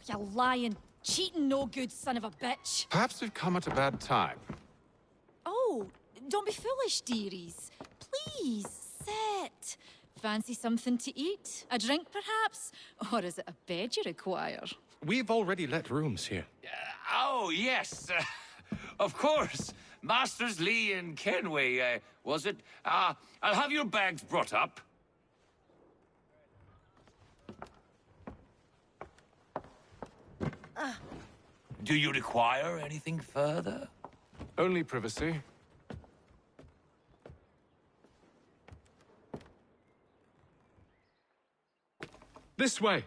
You lying, cheating, no good son of a bitch. Perhaps we've come at a bad time. Oh, don't be foolish, dearies. Please, sit. Fancy something to eat? A drink, perhaps? Or is it a bed you require? We've already let rooms here. Oh, yes. Of course. Masters Lee and Kenway, was it? I'll have your bags brought up. Do you require anything further? Only privacy. This way.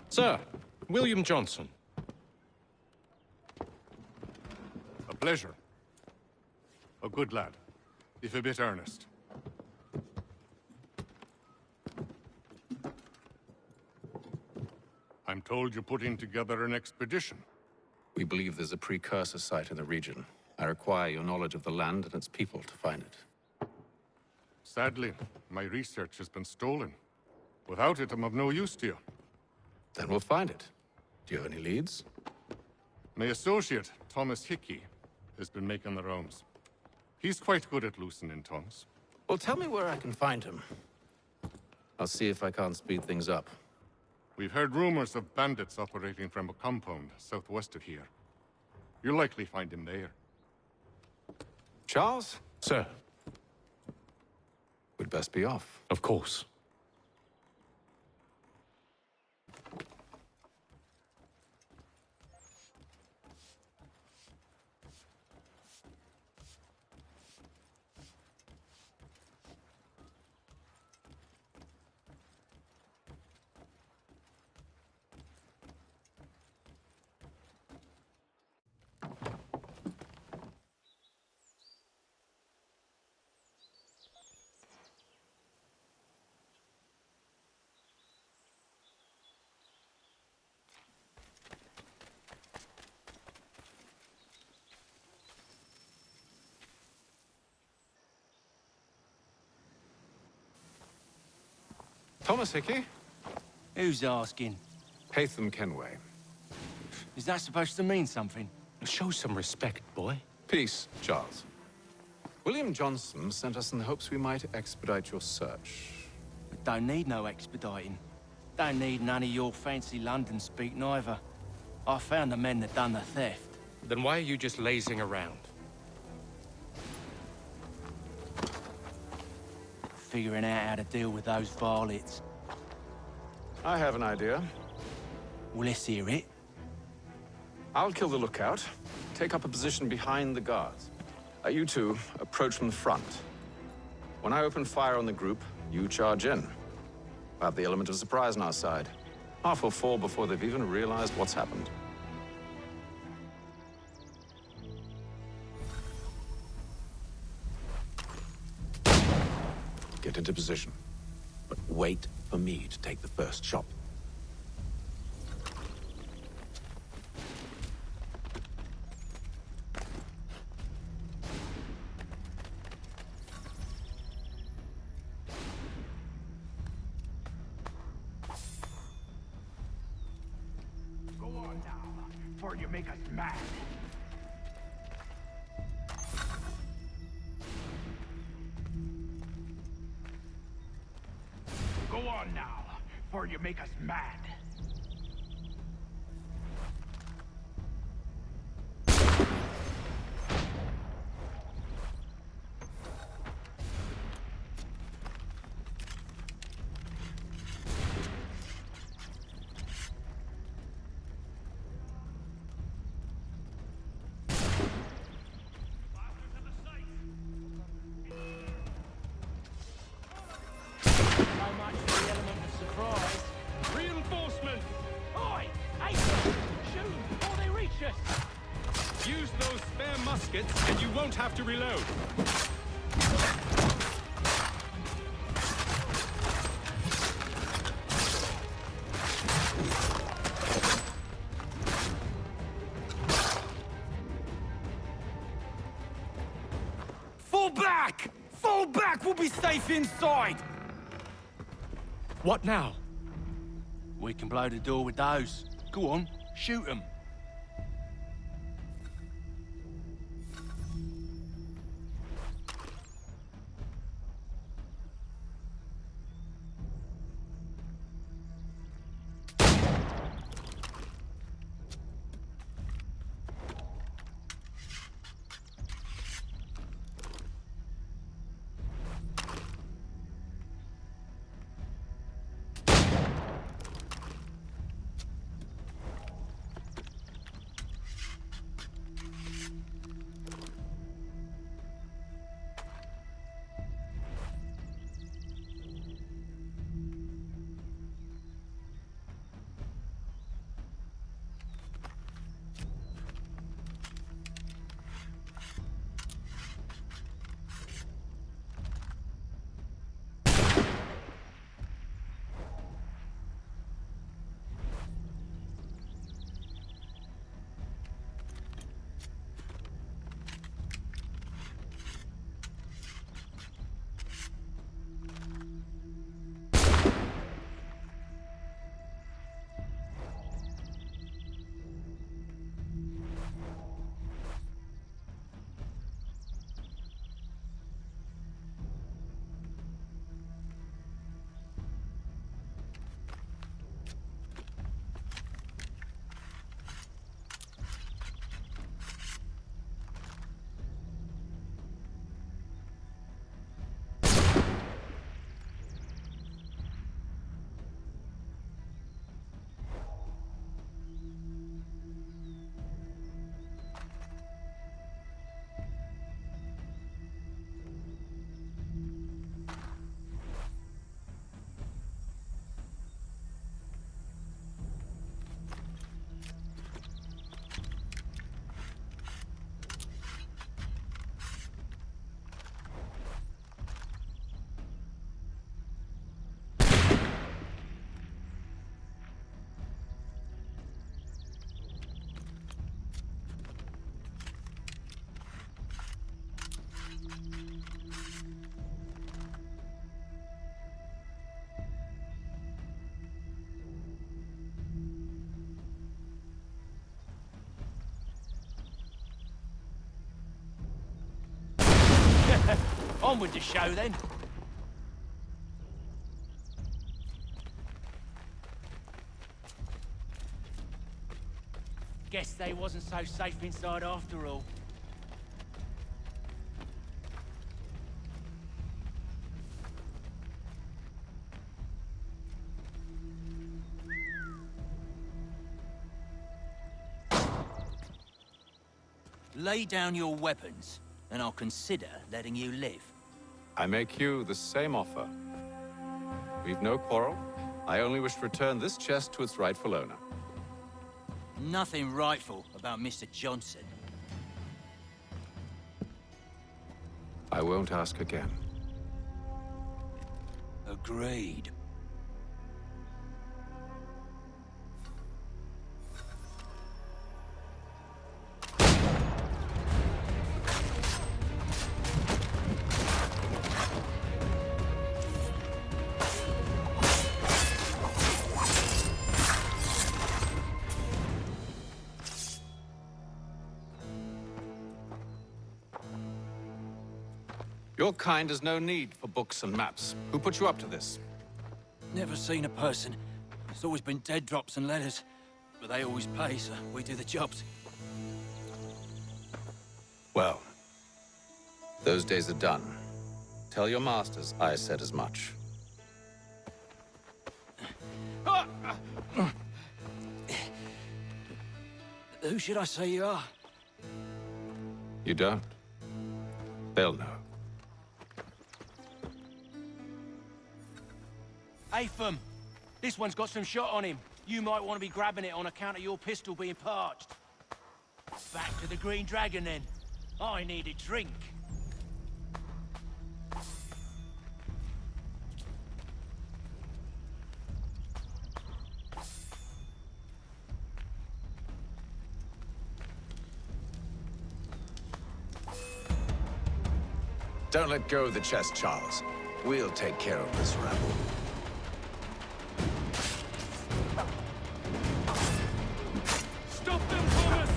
Sir, William Johnson. A pleasure. A good lad, if a bit earnest. I'm told you're putting together an expedition. We believe there's a precursor site in the region. I require your knowledge of the land and its people to find it. Sadly, my research has been stolen. Without it, I'm of no use to you. Then we'll find it. Do you have any leads? My associate, Thomas Hickey, has been making the rounds. He's quite good at loosening tongues. Well, tell me where I can find him. I'll see if I can't speed things up. We've heard rumors of bandits operating from a compound southwest of here. You'll likely find him there. Charles? Sir, We'd best be off. of course. Thomas Hickey? Who's asking? Haytham Kenway. Is that supposed to mean something? Show some respect, boy. Peace, Charles. William Johnson sent us in the hopes we might expedite your search. We don't need no expediting. Don't need none of your fancy London speak neither. I found the men that done the theft. Then why are you just lazing around? Figuring out how to deal with those varlets. I have an idea. Well, let's hear it. I'll kill the lookout, take up a position behind the guards. You two approach from the front. When I open fire on the group, you charge in. We'll have the element of surprise on our side. Half will fall before they've even realized what's happened. Get into position. But wait for me to take the first shot. Go on now, before you make us mad. Go on now, before you make us mad. So much for the element of surprise. Reinforcement! Oi! Hey! Shoot 'em before they reach us! Use those spare muskets and you won't have to reload. Fall back! Fall back! We'll be safe inside! What now? We can blow the door with those. Go on, shoot them. On with the show, then. Guess they wasn't so safe inside after all. Lay down your weapons, and I'll consider letting you live. I make you the same offer. We've no quarrel. I only wish to return this chest to its rightful owner. Nothing rightful about Mr. Johnson. I won't ask again. Agreed. Your kind has no need for books and maps. Who put you up to this? Never seen a person. It's always been dead drops and letters. But they always pay, so we do the jobs. Well, those days are done. Tell your masters I said as much. Who should I say you are? You don't? They'll know. Atham, this one's got some shot on him. You might want to be grabbing it on account of your pistol being parched. Back to the Green Dragon, then. I need a drink. Don't let go of the chest, Charles. We'll take care of this rabble. Stop them, Thomas!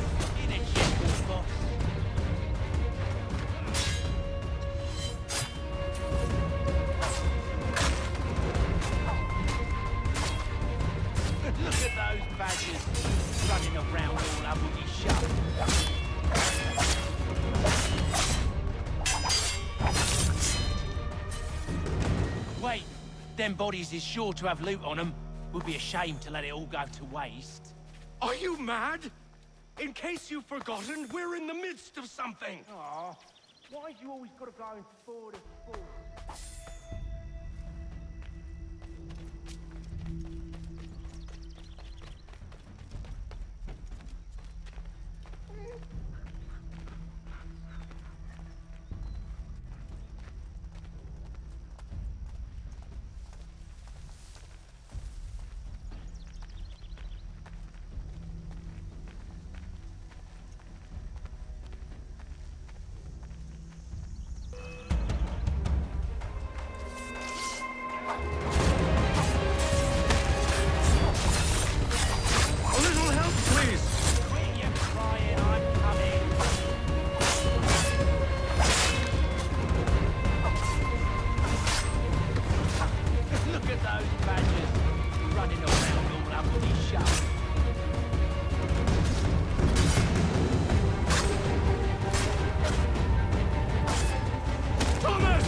In a ship, boss. Look at those badgers running around all up with his shut. Wait, them bodies is sure to have loot on them. Would be a shame to let it all go to waste. Are you mad? In case you've forgotten, we're in the midst of something. Aw, why do you always gotta go and forward and forward? A little help, please! Quit your crying, I'm coming. Look at those badgers running around all up with his shut. Thomas!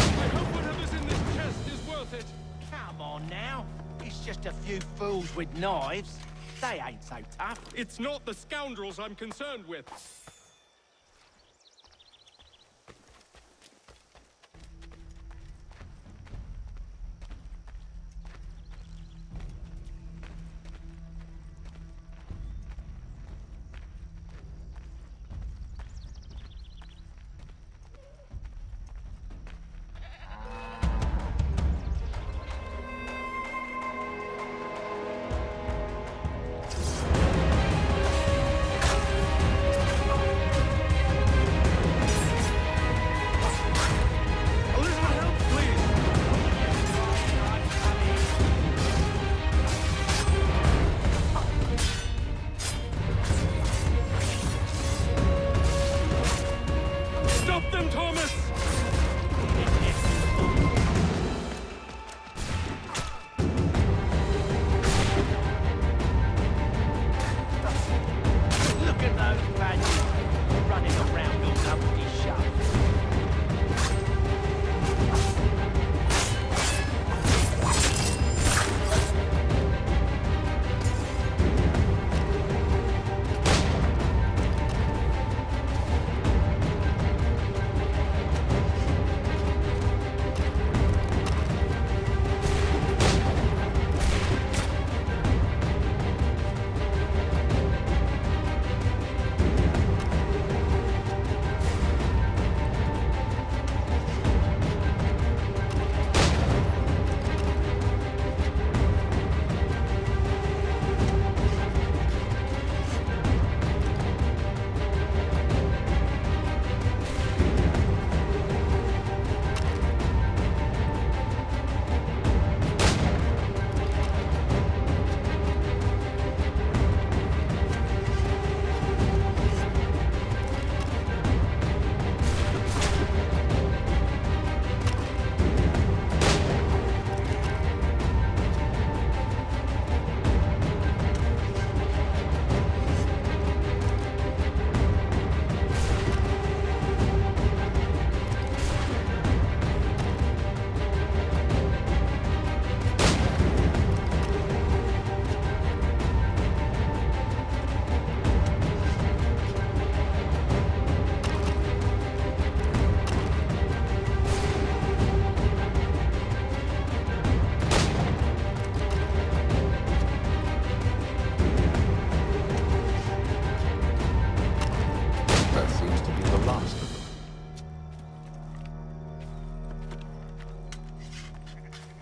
I hope whatever's in this chest is worth it. Come on now. It's just a few fools with knives. They ain't so tough. It's not the scoundrels I'm concerned with.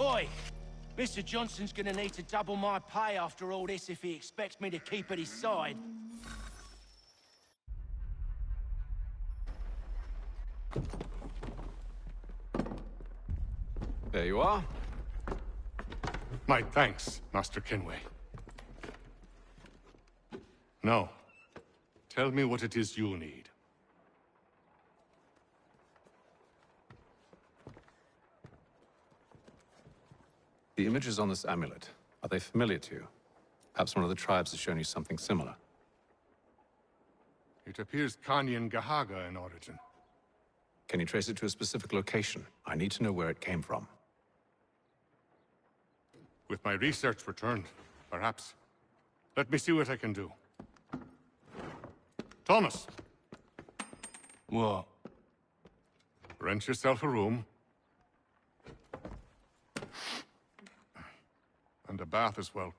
Oi! Mr. Johnson's gonna need to double my pay after all this if he expects me to keep at his side. There you are. My thanks, Master Kenway. Now, tell me what it is you need. The images on this amulet, are they familiar to you? Perhaps one of the tribes has shown you something similar. It appears Kanyan Gahaga in origin. Can you trace it to a specific location? I need to know where it came from. With my research returned, perhaps. Let me see what I can do. Thomas! What? Rent yourself a room. And a bath as well.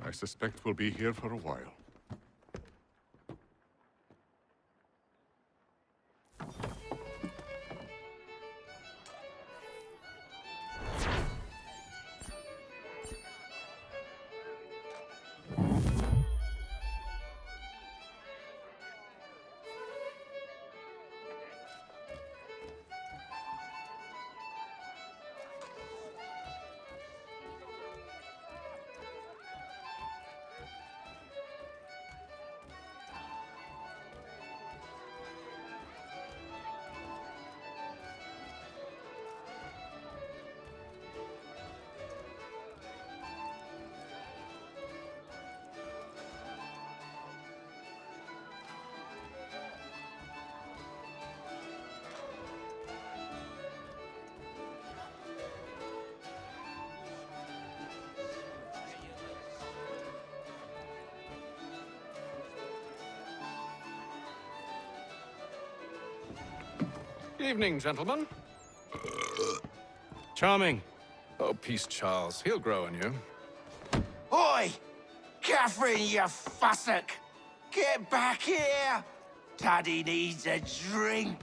I suspect we'll be here for a while. Evening, gentlemen. Charming. Oh, peace, Charles. He'll grow on you. Oi! Catherine, you fussock! Get back here! Daddy needs a drink.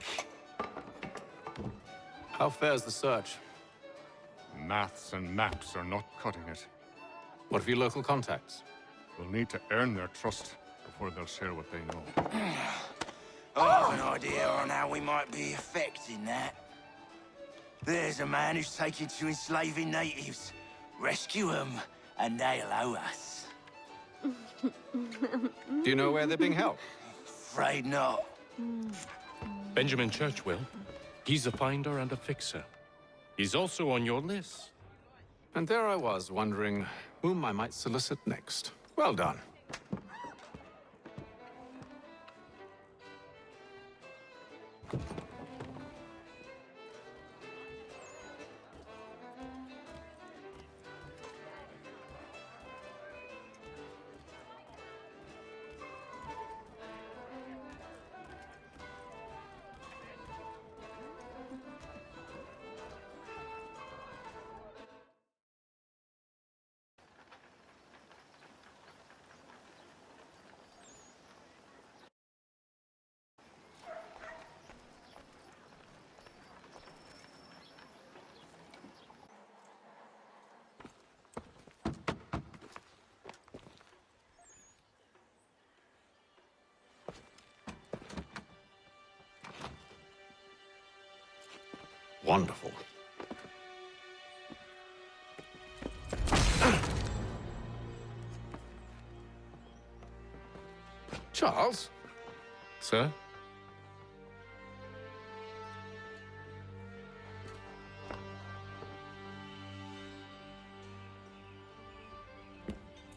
How fares the search? Maths and maps are not cutting it. What of your local contacts? We'll need to earn their trust before they'll share what they know. I have an idea on how we might be affecting that. There's a man who's taken to enslaving natives. Rescue them, and they'll owe us. Do you know where they're being held? Afraid not. Benjamin Churchwill. He's a finder and a fixer. He's also on your list. And there I was, wondering whom I might solicit next. Well done. Wonderful. Charles? Sir?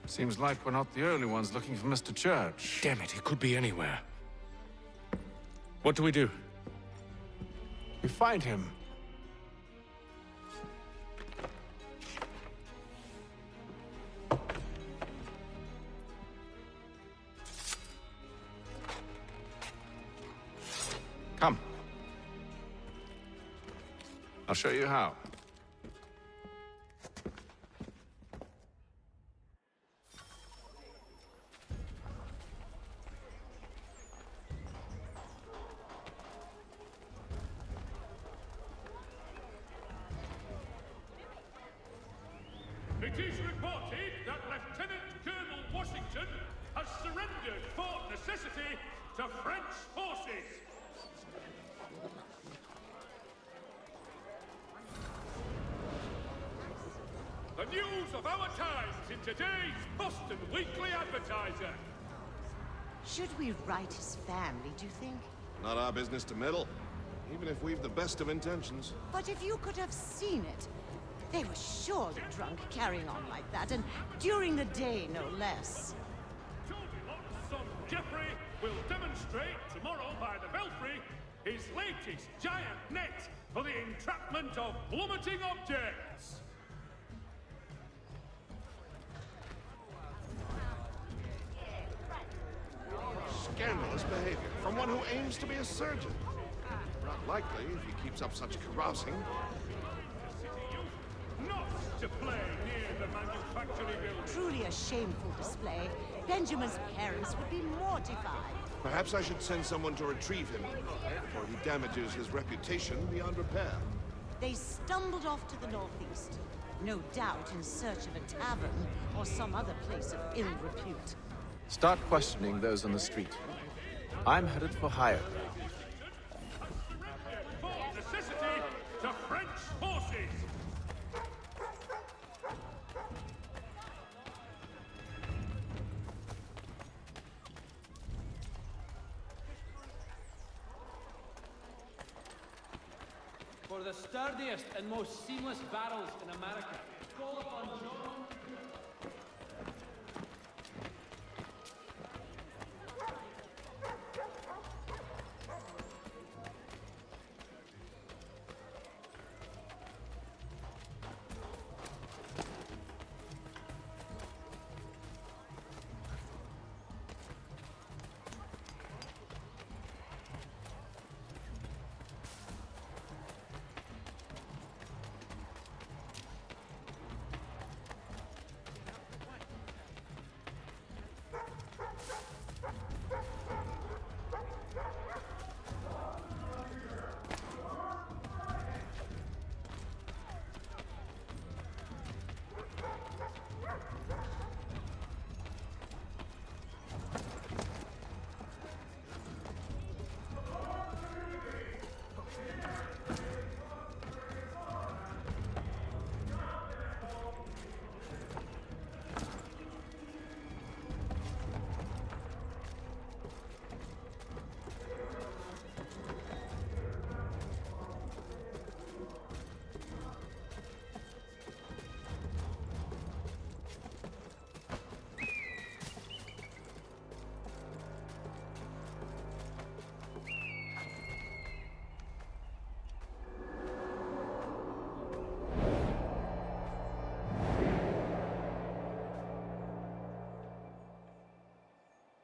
Seems like we're not the only ones looking for Mr. Church. Damn it, he could be anywhere. What do we do? We find him. Come. I'll show you how. It is reported that Lieutenant Colonel Washington has surrendered Fort Necessity to French forces. The news of our times in today's Boston Weekly Advertiser. Should we write his family, do you think? Not our business to meddle, even if we've the best of intentions. But if you could have seen it, they were surely drunk carrying on like that, and during the day, no less. Tobylock's son Geoffrey will demonstrate tomorrow by the Belfry his latest giant net for the entrapment of plummeting objects. Scandalous behavior from one who aims to be a surgeon. Not likely if he keeps up such carousing. Not to play near the manufacturing building. Truly a shameful display. Benjamin's parents would be mortified. Perhaps I should send someone to retrieve him before he damages his reputation beyond repair. They stumbled off to the northeast, no doubt in search of a tavern or some other place of ill repute. Start questioning those on the street. I'm headed for hire. Fort Necessity to French forces. For the sturdiest and most seamless barrels in America, call upon John.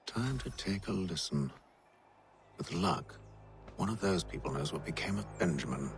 Time to take a listen. With luck, one of those people knows what became of Benjamin.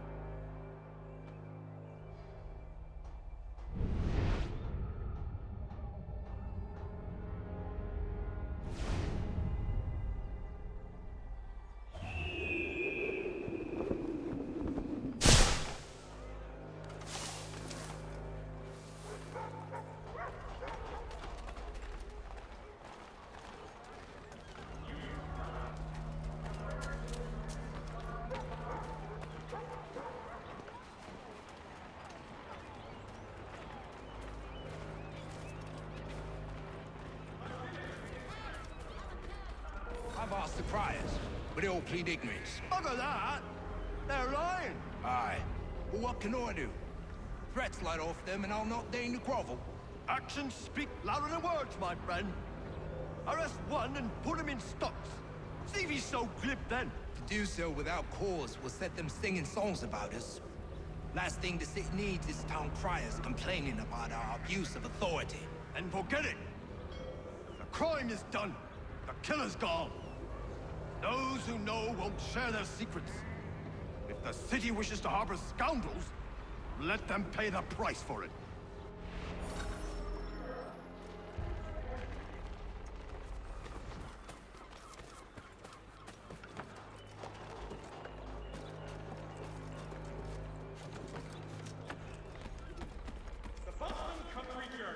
I've asked the criers, but they all plead ignorance. Bugger that! They're lying! Aye. Well, what can I do? Threats light off them and I'll not deign to grovel. Actions speak louder than words, my friend. Arrest one and put him in stocks. See if he's so glib then. To do so without cause will set them singing songs about us. Last thing the city needs is town criers complaining about our abuse of authority. And forget it. The crime is done. The killer's gone. Those who know won't share their secrets. If the city wishes to harbor scoundrels, let them pay the price for it. The Boston Country Journal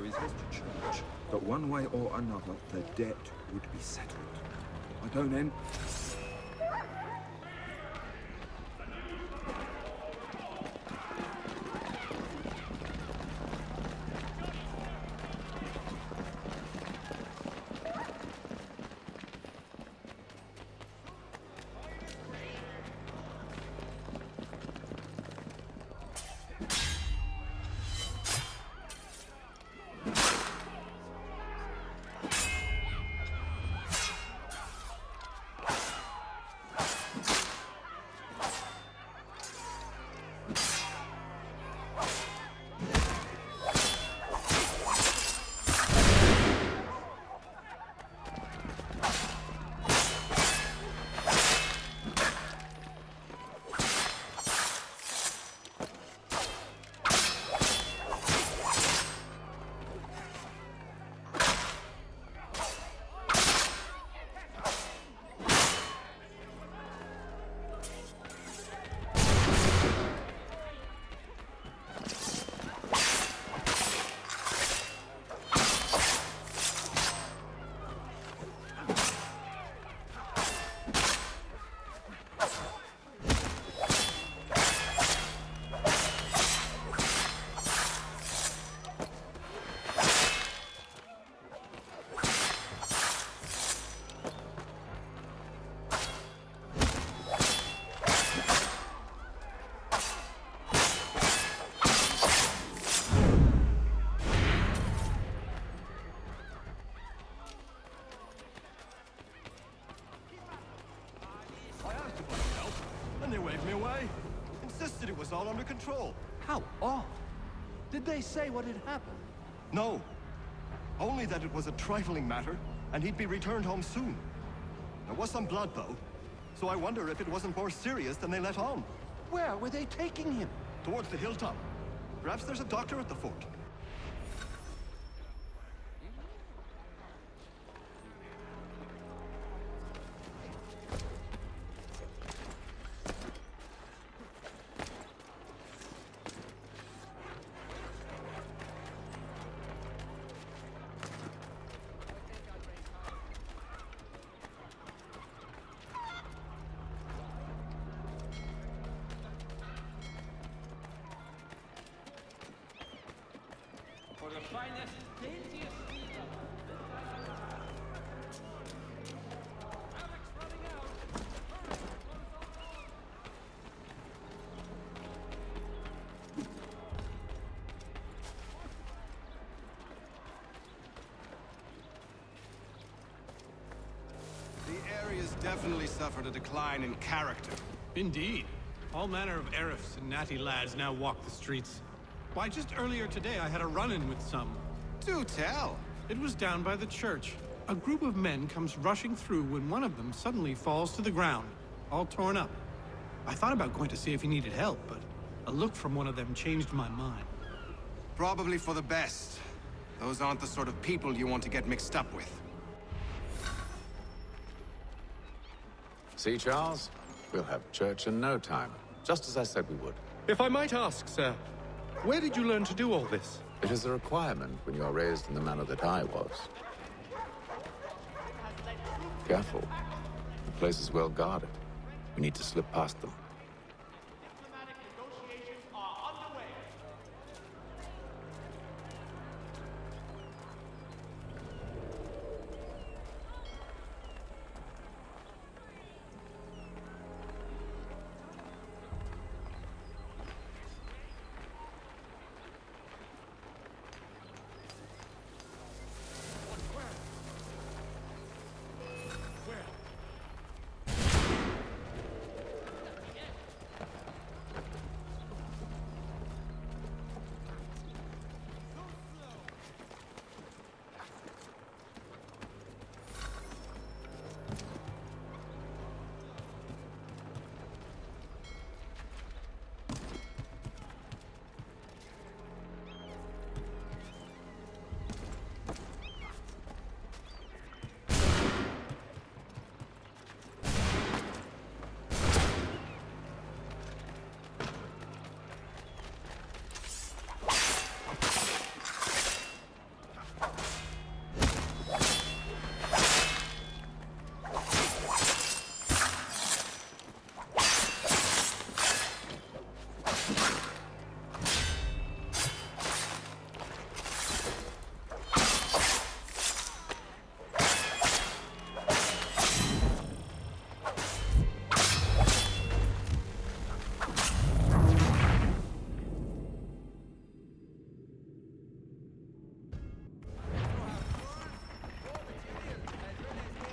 is his to church, that one way or another the debt would be settled. I don't end. Insisted it was all under control. How odd. Did they say what had happened? No. Only that it was a trifling matter, and he'd be returned home soon. There was some blood, though, so I wonder if it wasn't more serious than they let on. Where were they taking him? Towards the hilltop. Perhaps there's a doctor at the fort. For the finest, daintiest The area's definitely suffered a decline in character. Indeed. All manner of Arifs and natty lads now walk the streets. Why, just earlier today I had a run-in with some. Do tell. It was down by the church. A group of men comes rushing through when one of them suddenly falls to the ground, all torn up. I thought about going to see if he needed help, but a look from one of them changed my mind. Probably for the best. Those aren't the sort of people you want to get mixed up with. See, Charles? We'll have church in no time, just as I said we would. If I might ask, sir, where did you learn to do all this? It is a requirement when you are raised in the manner that I was. Careful. The place is well guarded. We need to slip past them.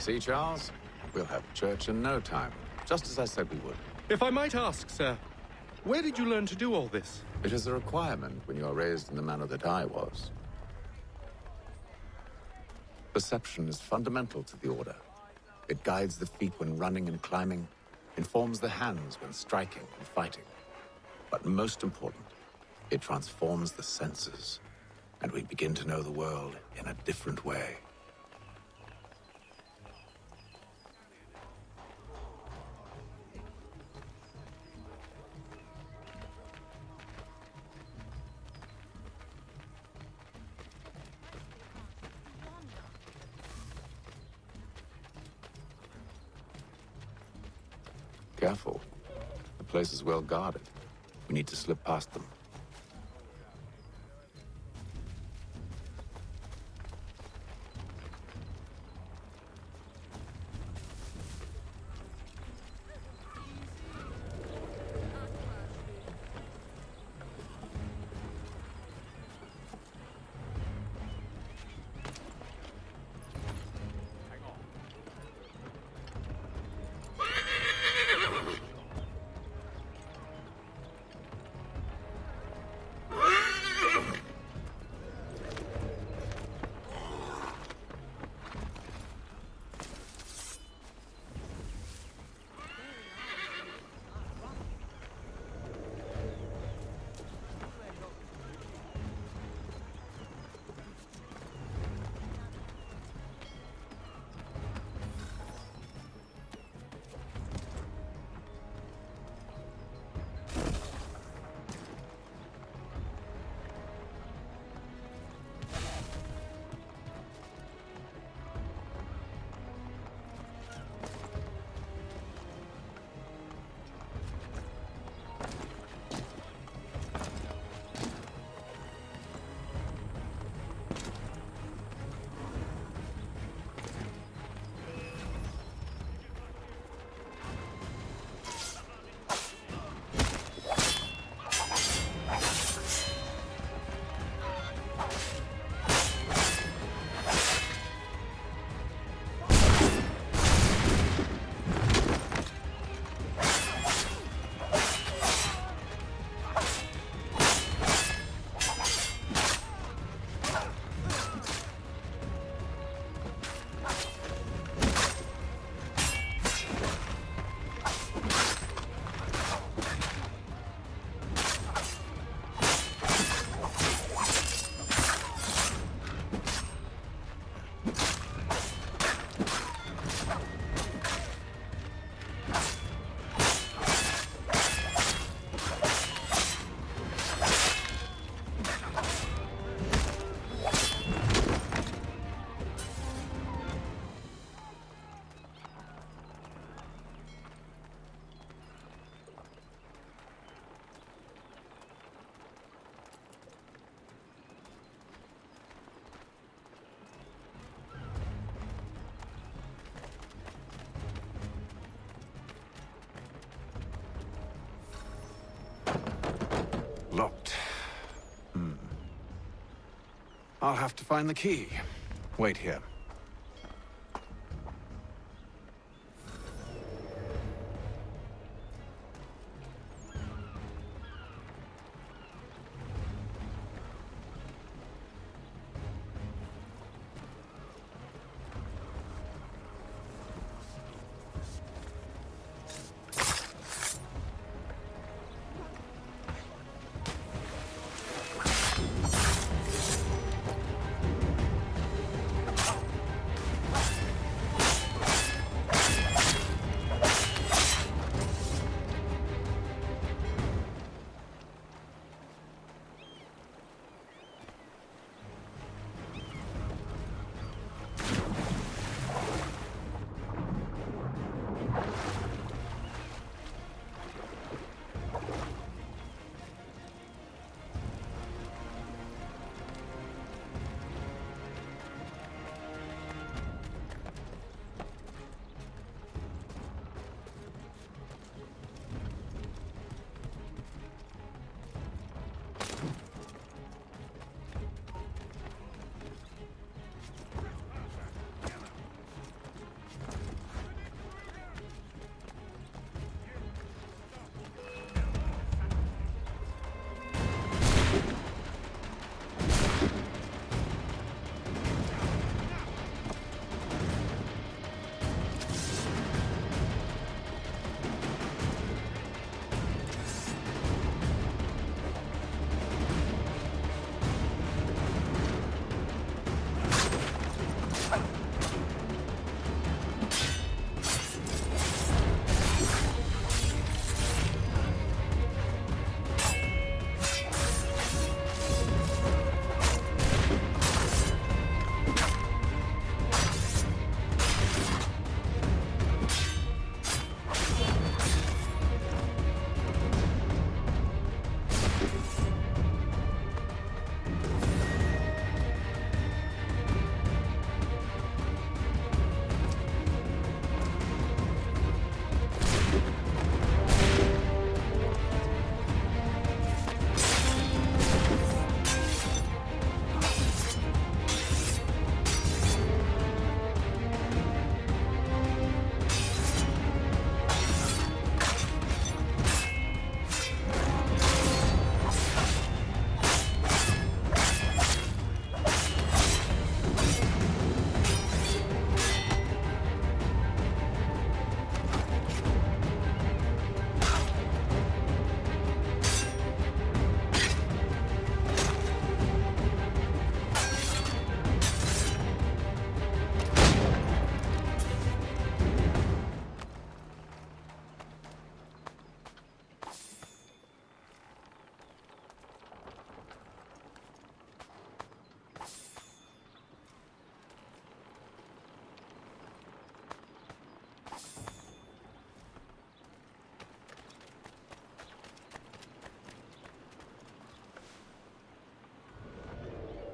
See, Charles? We'll have church in no time, just as I said we would. If I might ask, sir, where did you learn to do all this? It is a requirement when you are raised in the manner that I was. Perception is fundamental to the Order. It guides the feet when running and climbing, informs the hands when striking and fighting. But most important, it transforms the senses, and we begin to know the world in a different way. Careful. The place is well guarded. We need to slip past them. Locked. I'll have to find the key. Wait here.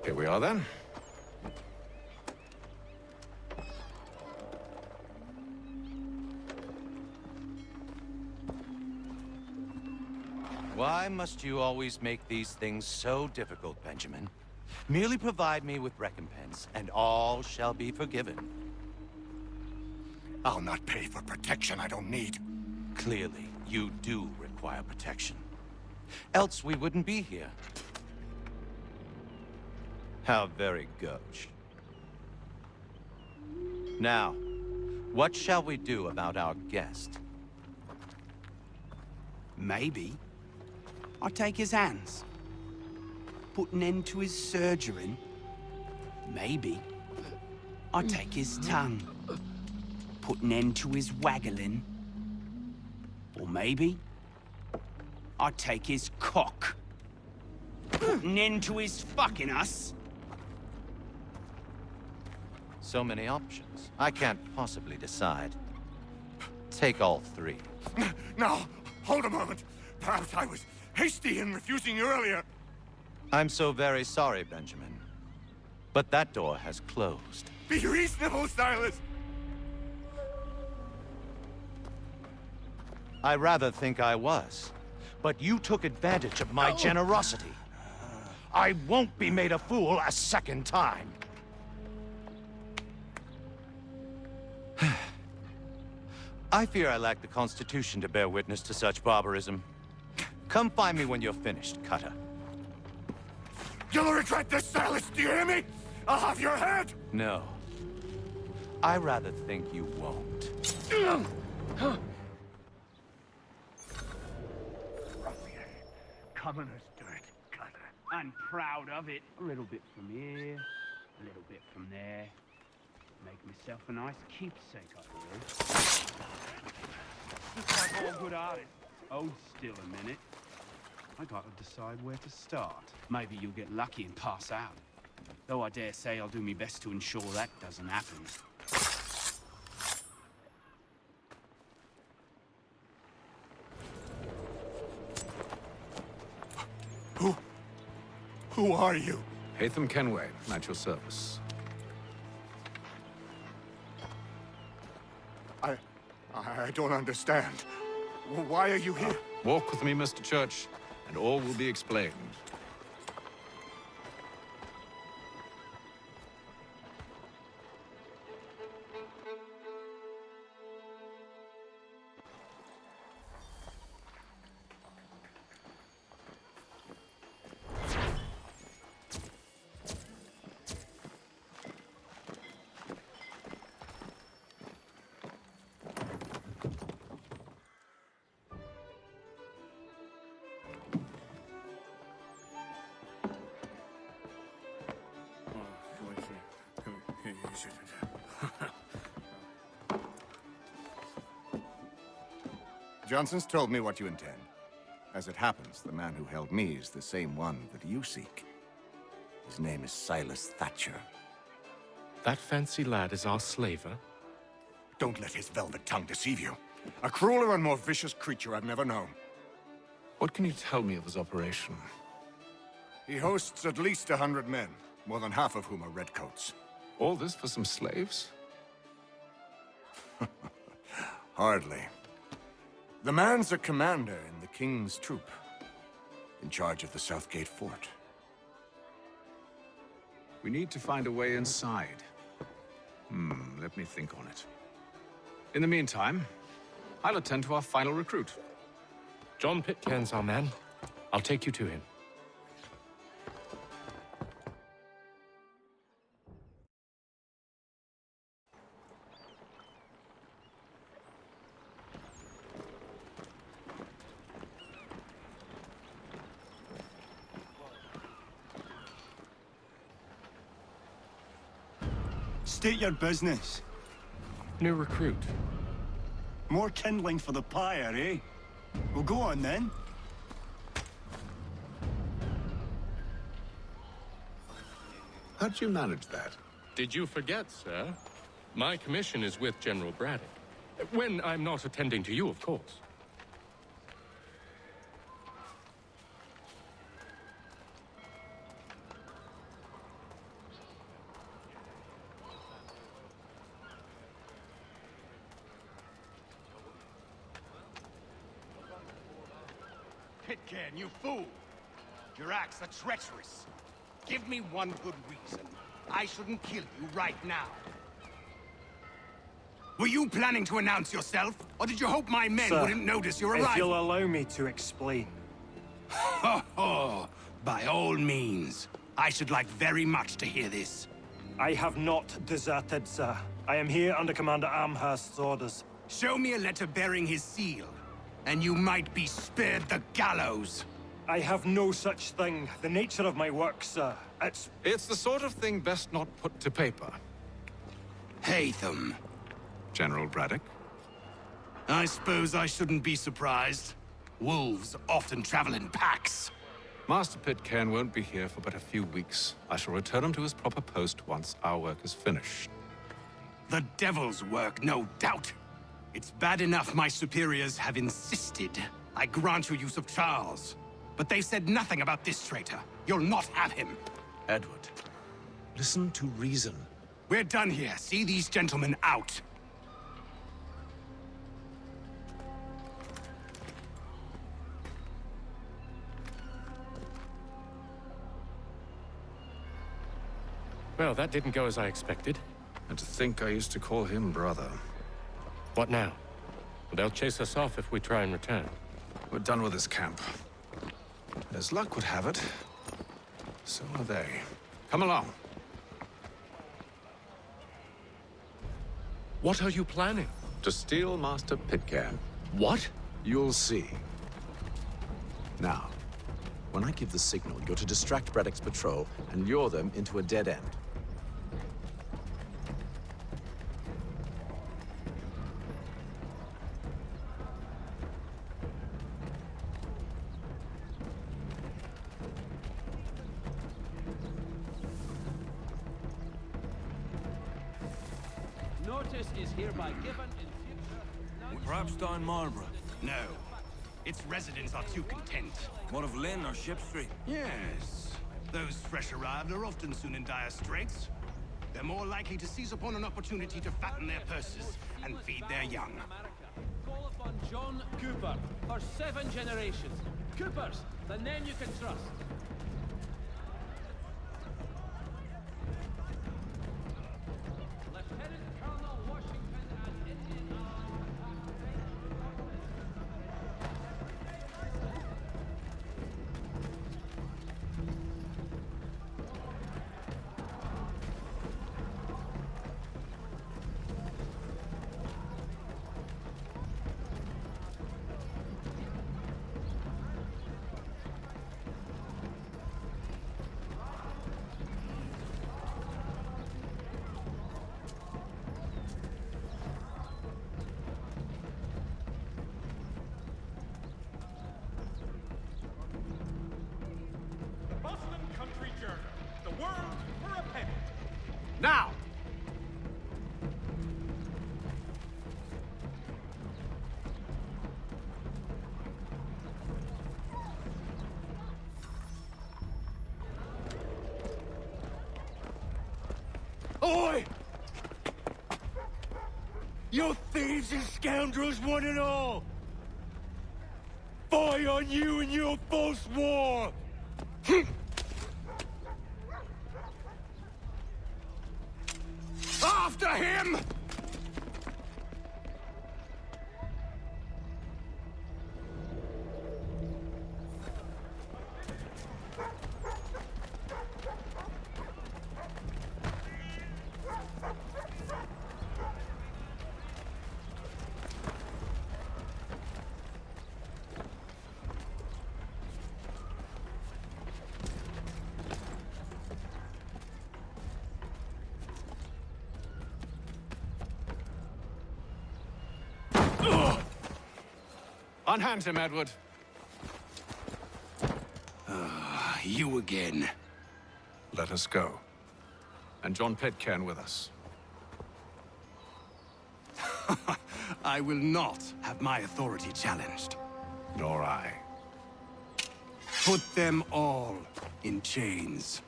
Here we are then. Why must you always make these things so difficult, Benjamin? Merely provide me with recompense, and all shall be forgiven. I'll not pay for protection I don't need. Clearly, you do require protection. Else we wouldn't be here. How very gauche. Now, what shall we do about our guest? Maybe I take his hands, put an end to his surgering. Maybe I take his tongue, put an end to his waggling. Or maybe I take his cock, put an end to his fucking us. So many options. I can't possibly decide. Take all three. No, hold a moment. Perhaps I was hasty in refusing you earlier. I'm so very sorry, Benjamin. But that door has closed. Be reasonable, Silas! I rather think I was. But you took advantage of my generosity. I won't be made a fool a second time. I fear I lack the constitution to bear witness to such barbarism. Come find me when you're finished, Cutter. You'll regret this, Silas, do you hear me? I'll have your head! No. I rather think you won't. Commoner's dirt, Cutter. I'm proud of it. A little bit from here, a little bit from there. Make myself a nice keepsake, I will. Just like all good artists. Hold still a minute. I gotta decide where to start. Maybe you'll get lucky and pass out. Though I dare say I'll do my best to ensure that doesn't happen. Who are you? Hatham Kenway, at your service. I don't understand. Why are you here? Walk with me, Mr. Church, and all will be explained. Johnson's told me what you intend. As it happens, the man who held me is the same one that you seek. His name is Silas Thatcher. That fancy lad is our slaver? Don't let his velvet tongue deceive you. A crueler and more vicious creature I've never known. What can you tell me of his operation? He hosts at least 100 men, more than half of whom are redcoats. All this for some slaves? Hardly. The man's a commander in the King's troop, in charge of the Southgate Fort. We need to find a way inside. Let me think on it. In the meantime, I'll attend to our final recruit. John Pitcairn's our man. I'll take you to him. State your business. New recruit. More kindling for the pyre, eh? Well, go on then. How'd you manage that? Did you forget, sir? My commission is with General Braddock. When I'm not attending to you, of course. Pitcairn, you fool! Your acts are treacherous. Give me one good reason I shouldn't kill you right now. Were you planning to announce yourself, or did you hope my men Sir, wouldn't notice your arrival? if you'll allow me to explain. Ho ho! By all means. I should like very much to hear this. I have not deserted, sir. I am here under Commander Amherst's orders. Show me a letter bearing his seal, and you might be spared the gallows. I have no such thing. The nature of my work, sir, It's the sort of thing best not put to paper. Hatham. General Braddock? I suppose I shouldn't be surprised. Wolves often travel in packs. Master Pitcairn won't be here for but a few weeks. I shall return him to his proper post once our work is finished. The devil's work, no doubt. It's bad enough my superiors have insisted I grant you use of Charles. But they said nothing about this traitor. You'll not have him. Edward, listen to reason. We're done here. See these gentlemen out. Well, that didn't go as I expected. And to think I used to call him brother. What now? Well, they'll chase us off if we try and return. We're done with this camp. As luck would have it, so are they. Come along. What are you planning? To steal Master Pitcairn. What? You'll see. Now, when I give the signal, you're to distract Braddock's patrol and lure them into a dead end. Notice is hereby given in future. Perhaps down Marlborough. No. Its residents are too content. What of Lynn or Ship Street? Yes. Those fresh arrived are often soon in dire straits. They're more likely to seize upon an opportunity to fatten their purses and feed their young. Call upon John Cooper for 7 generations. Coopers, the men you can trust. Lieutenant Colonel Washington and Indian Now! Oi! You thieves and scoundrels, one and all! Fie on you and your false war! After him! Unhand him, Edward. You again. Let us go. And John Pitcairn with us. I will not have my authority challenged. Nor I. Put them all in chains.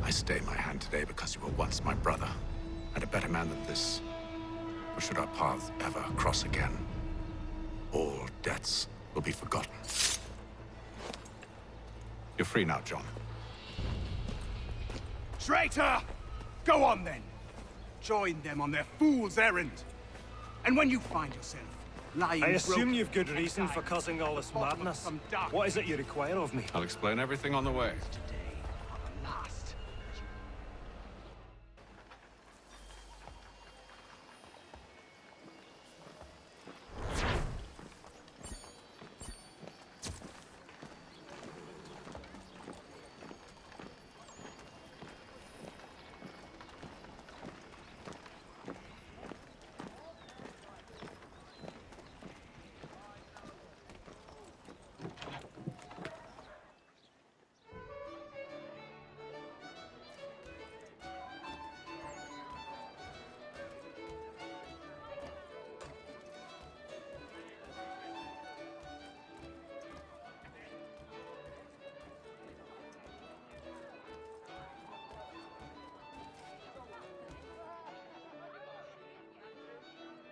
I stay my hand today because you were once my brother, and a better man than this. But should our paths ever cross again, all debts will be forgotten. You're free now, John. Traitor! Go on then. Join them on their fool's errand. And when you find yourself lying I assume broken you've good reason for causing all this madness. What is it you require of me? I'll explain everything on the way.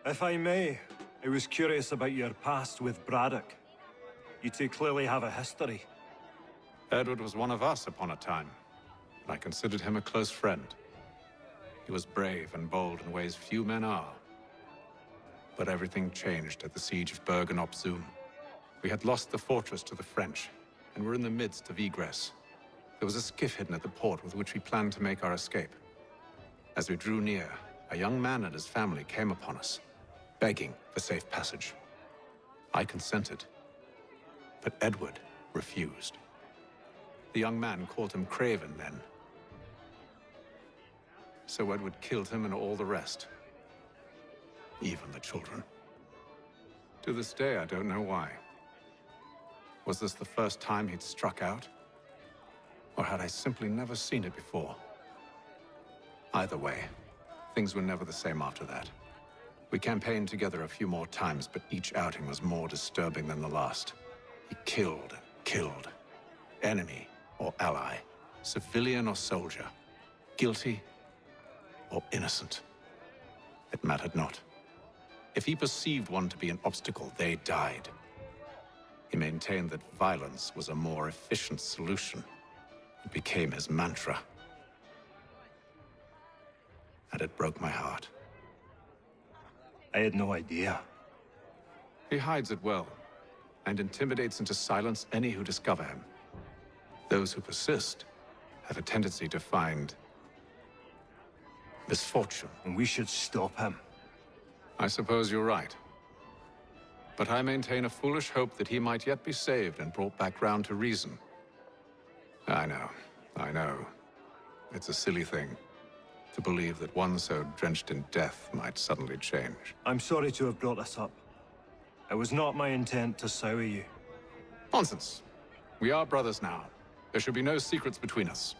If I may, I was curious about your past with Braddock. You two clearly have a history. Edward was one of us upon a time, and I considered him a close friend. He was brave and bold in ways few men are. But everything changed at the siege of Bergen-op-Zoom. We had lost the fortress to the French, and were in the midst of egress. There was a skiff hidden at the port with which we planned to make our escape. As we drew near, a young man and his family came upon us, begging for safe passage. I consented, but Edward refused. The young man called him Craven then. So Edward killed him and all the rest, even the children. To this day, I don't know why. Was this the first time he'd struck out? Or had I simply never seen it before? Either way, things were never the same after that. We campaigned together a few more times, but each outing was more disturbing than the last. He killed and killed. Enemy or ally, civilian or soldier, guilty or innocent. It mattered not. If he perceived one to be an obstacle, they died. He maintained that violence was a more efficient solution. It became his mantra. And it broke my heart. I had no idea. He hides it well, and intimidates into silence any who discover him. Those who persist have a tendency to find misfortune. And we should stop him. I suppose you're right. But I maintain a foolish hope that he might yet be saved and brought back round to reason. I know. It's a silly thing to believe that one so drenched in death might suddenly change. I'm sorry to have brought this up. It was not my intent to sour you. Nonsense. We are brothers now. There should be no secrets between us.